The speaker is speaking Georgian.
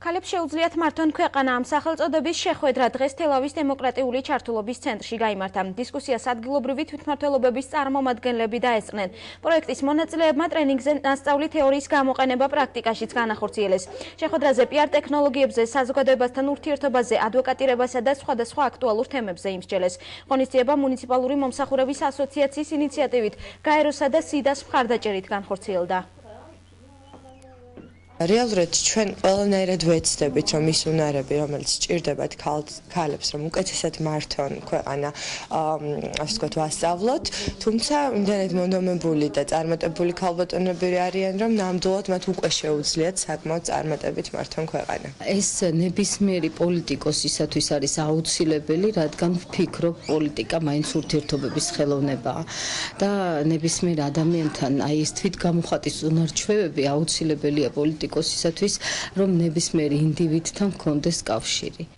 ქალებს შეუძლიათ მართონ ქვეყანა ამ სახელწოდების შეხვედრა დღეს თელავის დემოკრატიული ჩართულობის ცენტრში გაიმართა. დისკუსიას ადგილობრივი თვითმმართველობების წარმომადგენლები დაესწრნენ. პროექტის მონაწილეებმა ტრენინგზე ნასწავლი თეორიის გამოყენება პრაქტიკაშიც განახორციელეს. შეხვედრაზე პიარ ტექნოლოგიებზე, საზოგადოებასთან ურთიერთობაზე, ადვოკატირებასა და სხვადასხვა აქტუალურ თემებზე იმსჯელეს. ღონისძიება მუნიციპალური მომსახურების ასოციაციის ინიციატივით გაეროსა და სიდას მხარდაჭერით განხორციელდა. რეალურად ჩვენ ყველანაირად ვეცდებით, რომ ის უნარები, რომელიც სჭირდებათ ქალებს, რომ უკეთესად მართონ ქვეყანა, ასე ვთქვათ, ვასწავლოთ, თუმცა იმდენად მონდომებული და წარმატებული ქალბატონები არიან, რომ ნამდვილად მათ უკვე შეუძლიათ საკმაოდ წარმატებით მართონ ქვეყანა. ეს ნებისმიერი პოლიტიკოსისათვის არის აუცილებელი, რადგან ვფიქრობ, პოლიტიკა მაინც ურთიერთობების ხელოვნებაა და ნებისმიერ ადამიანთან აი ეს თვითგამოხატვის უნარ-ჩვევები აუცილებელია პოლიტიკოსისათვის, რომ ნებისმიერ ინდივიდთან ჰქონდეს კავშირი.